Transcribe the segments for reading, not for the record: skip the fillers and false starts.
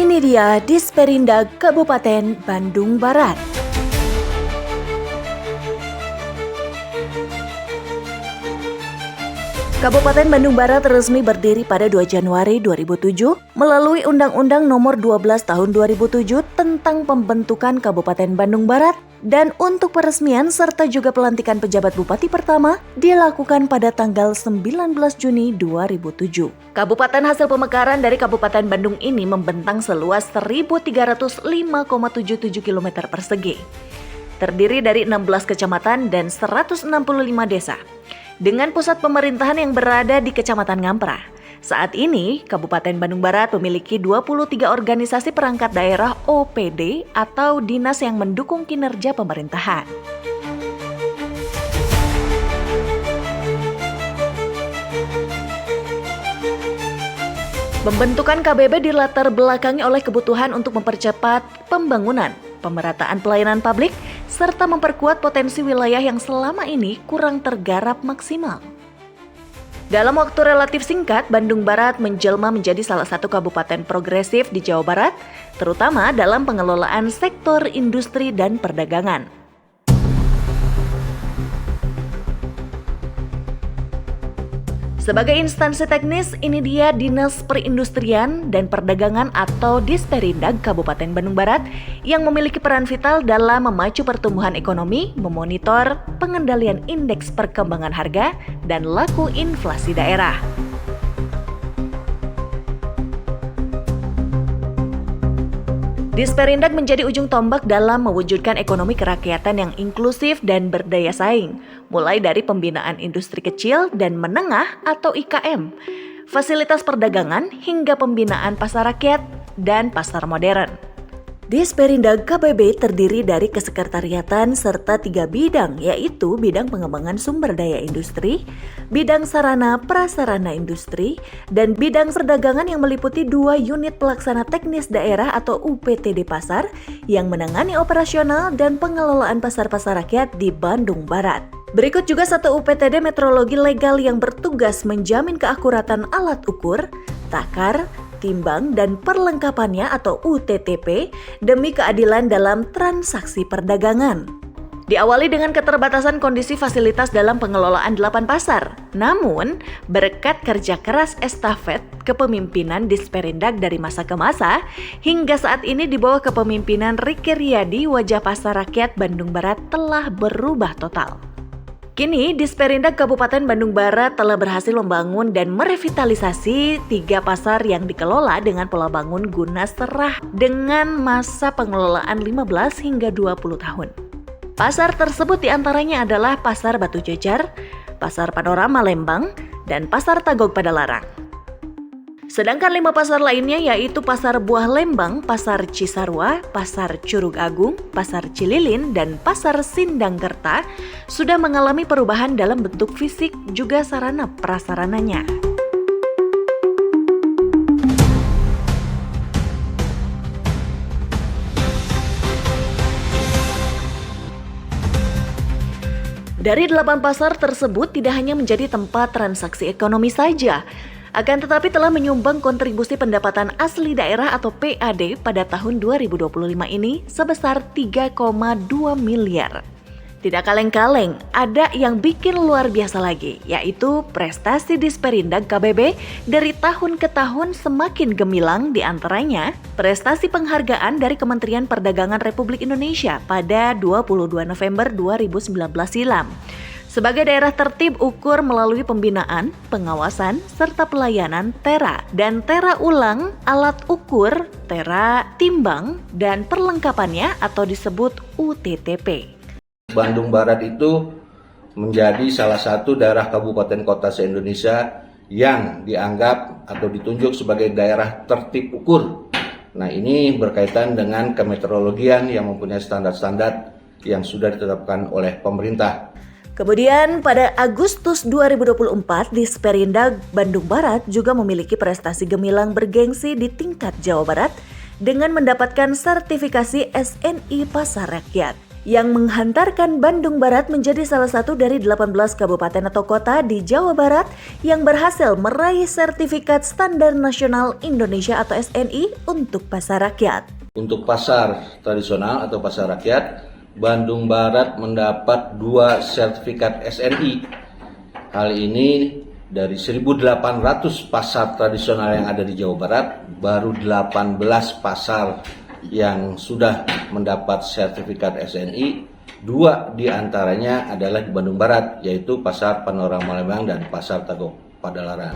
Ini dia Disperindag Kabupaten Bandung Barat. Kabupaten Bandung Barat resmi berdiri pada 2 Januari 2007 melalui Undang-Undang Nomor 12 Tahun 2007 tentang pembentukan Kabupaten Bandung Barat, dan untuk peresmian serta juga pelantikan pejabat bupati pertama dilakukan pada tanggal 19 Juni 2007. Kabupaten hasil pemekaran dari Kabupaten Bandung ini membentang seluas 1.305,77 km persegi. Terdiri dari 16 kecamatan dan 165 desa. Dengan pusat pemerintahan yang berada di Kecamatan Ngamprah. Saat ini, Kabupaten Bandung Barat memiliki 23 organisasi perangkat daerah OPD atau dinas yang mendukung kinerja pemerintahan. Pembentukan KBB dilatar belakangi oleh kebutuhan untuk mempercepat pembangunan, pemerataan pelayanan publik, serta memperkuat potensi wilayah yang selama ini kurang tergarap maksimal. Dalam waktu relatif singkat, Bandung Barat menjelma menjadi salah satu kabupaten progresif di Jawa Barat, terutama dalam pengelolaan sektor industri dan perdagangan. Sebagai instansi teknis, ini dia Dinas Perindustrian dan Perdagangan atau Disperindag Kabupaten Bandung Barat yang memiliki peran vital dalam memacu pertumbuhan ekonomi, memonitor pengendalian indeks perkembangan harga dan laku inflasi daerah. Disperindag menjadi ujung tombak dalam mewujudkan ekonomi kerakyatan yang inklusif dan berdaya saing, mulai dari pembinaan industri kecil dan menengah atau IKM, fasilitas perdagangan hingga pembinaan pasar rakyat dan pasar modern. Disperindag KBB terdiri dari kesekretariatan serta 3 bidang, yaitu bidang pengembangan sumber daya industri, bidang sarana prasarana industri, dan bidang perdagangan yang meliputi 2 unit pelaksana teknis daerah atau UPTD pasar yang menangani operasional dan pengelolaan pasar-pasar rakyat di Bandung Barat. Berikut juga 1 UPTD metrologi legal yang bertugas menjamin keakuratan alat ukur, takar, timbang, dan perlengkapannya atau UTTP demi keadilan dalam transaksi perdagangan. Diawali dengan keterbatasan kondisi fasilitas dalam pengelolaan 8 pasar. Namun, berkat kerja keras estafet kepemimpinan Disperindag dari masa ke masa, hingga saat ini di bawah kepemimpinan Riki Riyadi, wajah pasar rakyat Bandung Barat telah berubah total. Kini, Disperindag Kabupaten Bandung Barat telah berhasil membangun dan merevitalisasi 3 pasar yang dikelola dengan pola bangun guna serah dengan masa pengelolaan 15 hingga 20 tahun. Pasar tersebut diantaranya adalah Pasar Batu Jajar, Pasar Panorama Lembang, dan Pasar Tagog Padalarang. Sedangkan 5 pasar lainnya yaitu Pasar Buah Lembang, Pasar Cisarua, Pasar Curug Agung, Pasar Cililin, dan Pasar Sindangkerta sudah mengalami perubahan dalam bentuk fisik juga sarana prasarananya. Dari 8 pasar tersebut tidak hanya menjadi tempat transaksi ekonomi saja, akan tetapi telah menyumbang kontribusi pendapatan asli daerah atau PAD pada tahun 2025 ini sebesar 3,2 miliar. Tidak kaleng-kaleng, ada yang bikin luar biasa lagi, yaitu prestasi Disperindag KBB dari tahun ke tahun semakin gemilang, diantaranya prestasi penghargaan dari Kementerian Perdagangan Republik Indonesia pada 22 November 2019 silam. Sebagai daerah tertib ukur melalui pembinaan, pengawasan, serta pelayanan tera dan tera ulang, alat ukur, tera, timbang, dan perlengkapannya atau disebut UTTP. Bandung Barat itu menjadi salah satu daerah kabupaten kota se-Indonesia yang dianggap atau ditunjuk sebagai daerah tertib ukur. Nah, ini berkaitan dengan kemeteorologian yang mempunyai standar-standar yang sudah ditetapkan oleh pemerintah. Kemudian pada Agustus 2024, Disperindag Bandung Barat juga memiliki prestasi gemilang bergengsi di tingkat Jawa Barat dengan mendapatkan sertifikasi SNI Pasar Rakyat. yang menghantarkan Bandung Barat menjadi salah satu dari 18 kabupaten atau kota di Jawa Barat yang berhasil meraih sertifikat standar nasional Indonesia atau SNI untuk pasar rakyat. Untuk pasar tradisional atau pasar rakyat, Bandung Barat mendapat 2 sertifikat SNI. Hal ini dari 1.800 pasar tradisional yang ada di Jawa Barat, baru 18 pasar yang sudah mendapat sertifikat SNI, 2 diantaranya adalah di Bandung Barat, yaitu Pasar Panorama Lembang dan Pasar Tagok Padalarang.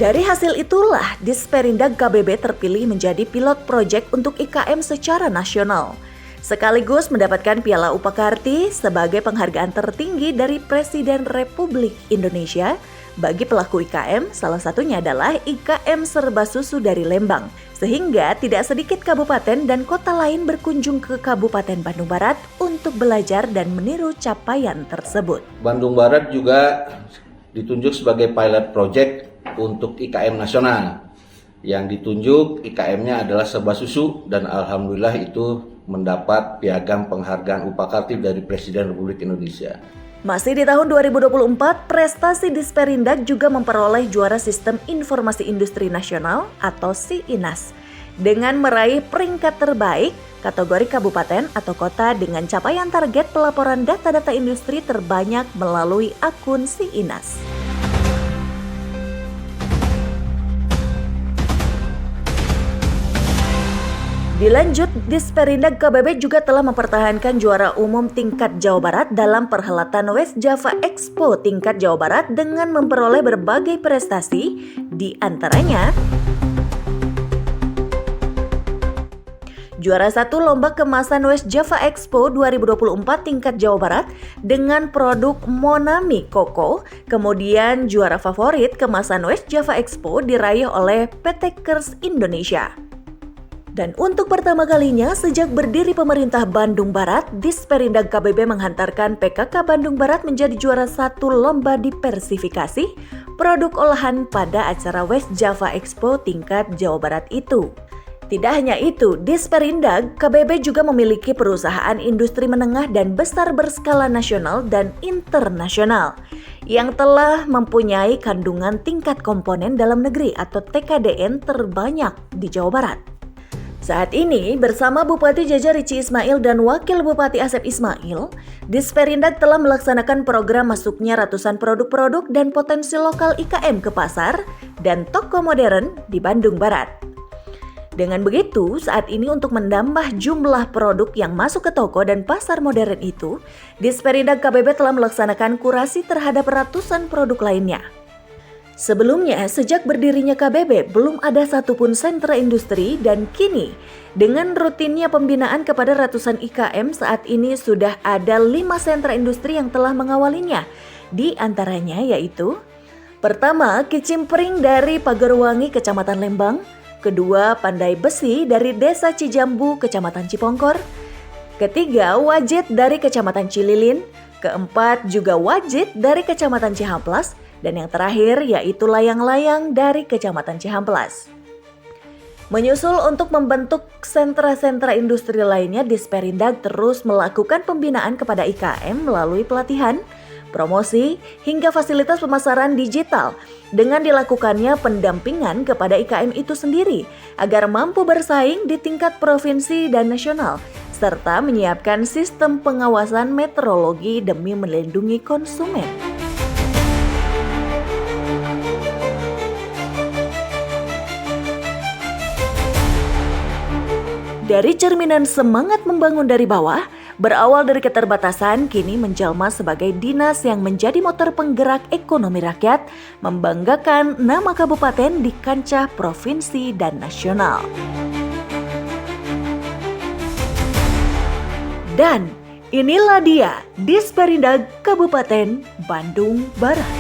Dari hasil itulah, Disperindag KBB terpilih menjadi pilot proyek untuk IKM secara nasional. Sekaligus mendapatkan Piala Upakarti sebagai penghargaan tertinggi dari Presiden Republik Indonesia bagi pelaku IKM, salah satunya adalah IKM Serba Susu dari Lembang. Sehingga tidak sedikit kabupaten dan kota lain berkunjung ke Kabupaten Bandung Barat untuk belajar dan meniru capaian tersebut. Bandung Barat juga ditunjuk sebagai pilot project untuk IKM nasional. Yang ditunjuk IKM-nya adalah Serba Susu dan alhamdulillah itu mendapat piagam penghargaan Upakarti dari Presiden Republik Indonesia. Masih di tahun 2024, prestasi Disperindag juga memperoleh juara Sistem Informasi Industri Nasional atau SIINAS dengan meraih peringkat terbaik kategori kabupaten atau kota dengan capaian target pelaporan data-data industri terbanyak melalui akun SIINAS. Dilanjut, Disperindag KBB juga telah mempertahankan juara umum tingkat Jawa Barat dalam perhelatan West Java Expo tingkat Jawa Barat dengan memperoleh berbagai prestasi, di antaranya juara 1 Lomba Kemasan West Java Expo 2024 tingkat Jawa Barat dengan produk Monami Coco, kemudian juara favorit Kemasan West Java Expo diraih oleh PT Kers Indonesia. Dan untuk pertama kalinya sejak berdiri pemerintah Bandung Barat, Disperindag KBB menghantarkan PKK Bandung Barat menjadi juara 1 lomba diversifikasi produk olahan pada acara West Java Expo tingkat Jawa Barat itu. Tidak hanya itu, Disperindag KBB juga memiliki perusahaan industri menengah dan besar berskala nasional dan internasional yang telah mempunyai kandungan tingkat komponen dalam negeri atau TKDN terbanyak di Jawa Barat. Saat ini, bersama Bupati Jaja Rici Ismail dan Wakil Bupati Asep Ismail, Disperindag telah melaksanakan program masuknya ratusan produk-produk dan potensi lokal IKM ke pasar dan toko modern di Bandung Barat. Dengan begitu, saat ini untuk menambah jumlah produk yang masuk ke toko dan pasar modern itu, Disperindag KBB telah melaksanakan kurasi terhadap ratusan produk lainnya. Sebelumnya, sejak berdirinya KBB, belum ada satupun sentra industri dan kini, dengan rutinnya pembinaan kepada ratusan IKM saat ini sudah ada 5 sentra industri yang telah mengawalinya. Di antaranya yaitu, pertama, Kicimpring dari Pagerwangi, Kecamatan Lembang. Kedua, Pandai Besi dari Desa Cijambu, Kecamatan Cipongkor. Ketiga, Wajit dari Kecamatan Cililin. Keempat, juga Wajit dari Kecamatan Cihamplas. Dan yang terakhir yaitu layang-layang dari Kecamatan Cihamplas. Menyusul untuk membentuk sentra-sentra industri lainnya, Disperindag terus melakukan pembinaan kepada IKM melalui pelatihan, promosi, hingga fasilitas pemasaran digital dengan dilakukannya pendampingan kepada IKM itu sendiri agar mampu bersaing di tingkat provinsi dan nasional, serta menyiapkan sistem pengawasan metrologi demi melindungi konsumen. Dari cerminan semangat membangun dari bawah, berawal dari keterbatasan, kini menjelma sebagai dinas yang menjadi motor penggerak ekonomi rakyat, membanggakan nama kabupaten di kancah provinsi dan nasional. Dan inilah dia, Disperindag Kabupaten Bandung Barat.